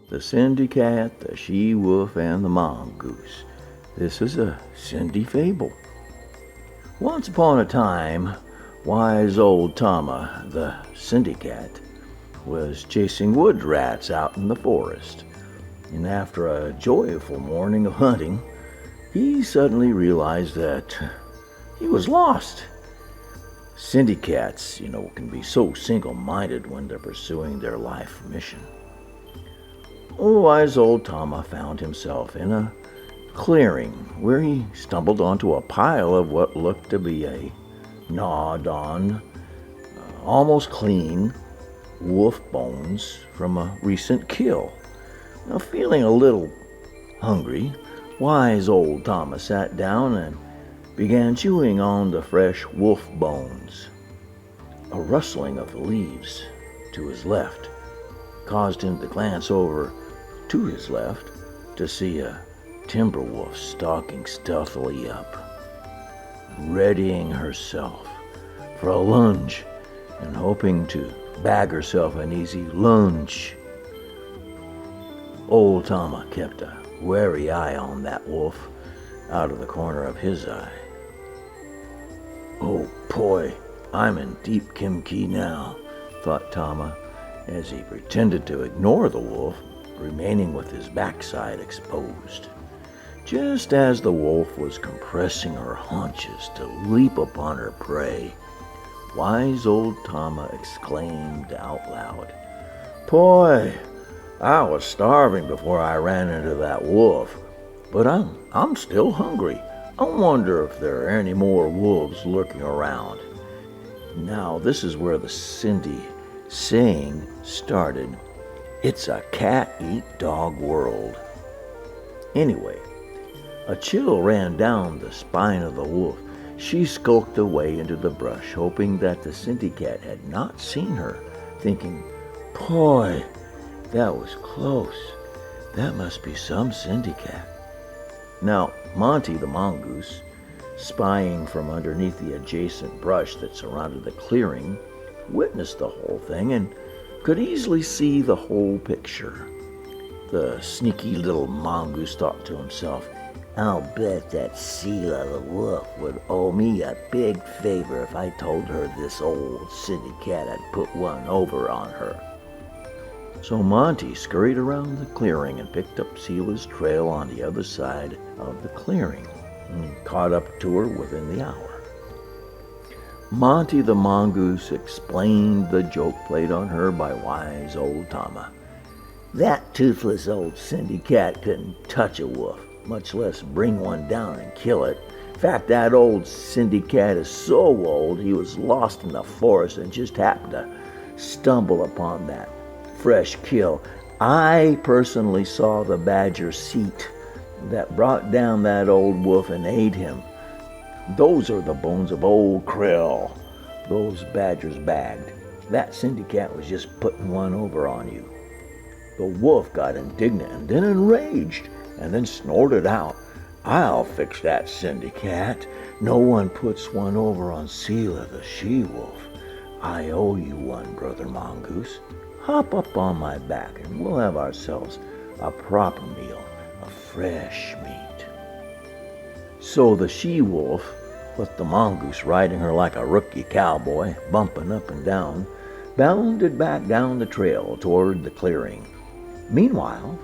The Syndi-Cat, the She-Wolf, and the Mongoose. This is a Syndi Fable. Once upon a time, wise old Tama the Syndi-Cat was chasing wood rats out in the forest. And after a joyful morning of hunting, he suddenly realized that he was lost. Syndi-Cats, can be so single-minded when they're pursuing their life mission. Wise old Tama found himself in a clearing where he stumbled onto a pile of what looked to be a gnawed on, almost clean wolf bones from a recent kill. Now, feeling a little hungry, wise old Tama sat down and began chewing on the fresh wolf bones. A rustling of the leaves to his left caused him to glance over to his left to see a timber wolf stalking stealthily up, readying herself for a lunge and hoping to bag herself an easy lunge. Old Tama kept a wary eye on that wolf out of the corner of his eye. "Oh boy, I'm in deep kimkee now," thought Tama as he pretended to ignore the wolf, remaining with his backside exposed. Just as the wolf was compressing her haunches to leap upon her prey, wise old Tama exclaimed out loud, "Boy, I was starving before I ran into that wolf, but I'm still hungry. I wonder if there are any more wolves lurking around." Now, this is where the Syndi saying started. It's a cat-eat-dog world. Anyway, a chill ran down the spine of the wolf. She skulked away into the brush, hoping that the Syndi-Cat had not seen her, thinking, "Boy, that was close. That must be some Syndi-Cat." Now, Monty the Mongoose, spying from underneath the adjacent brush that surrounded the clearing, witnessed the whole thing and could easily see the whole picture. The sneaky little Mongoose thought to himself, "I'll bet that Sheila the wolf would owe me a big favor if I told her this old Syndi-Cat had put one over on her." So Monty scurried around the clearing and picked up Sheila's trail on the other side of the clearing and caught up to her within the hour. Monty the Mongoose explained the joke played on her by wise old Tama. "That toothless old Syndi-Cat couldn't touch a wolf, much less bring one down and kill it. In fact, that old Syndi-Cat is so old he was lost in the forest and just happened to stumble upon that fresh kill. I personally saw the badger seat that brought down that old wolf and ate him. Those are the bones of old Krill those badgers bagged. That Syndi-Cat was just putting one over on you." The wolf got indignant and then enraged and then snorted out, "I'll fix that Syndi-Cat. No one puts one over on Sheila the she-wolf. I owe you one, Brother Mongoose. Hop up on my back and we'll have ourselves a proper meal of fresh meat." So the she-wolf, with the Mongoose riding her like a rookie cowboy, bumping up and down, bounded back down the trail toward the clearing. Meanwhile,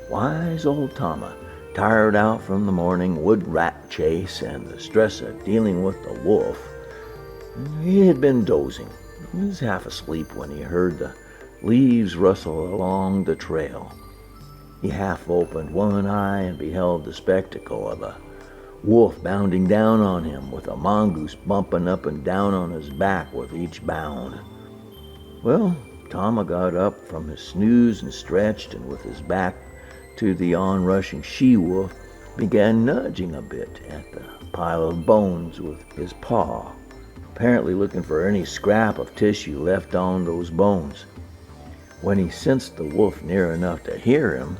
wise old Tama, tired out from the morning wood rat chase and the stress of dealing with the wolf, he had been dozing. He was half asleep when he heard the leaves rustle along the trail. He half opened one eye and beheld the spectacle of a wolf bounding down on him, with a mongoose bumping up and down on his back with each bound. Well, Tama got up from his snooze and stretched, and with his back to the onrushing she-wolf, began nudging a bit at the pile of bones with his paw, apparently looking for any scrap of tissue left on those bones. When he sensed the wolf near enough to hear him,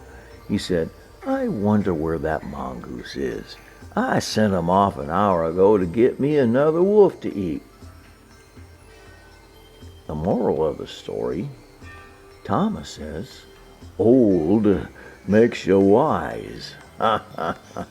he said, "I wonder where that mongoose is. I sent him off an hour ago to get me another wolf to eat." The moral of the story, Tama says, Old makes you wise. Ha ha ha.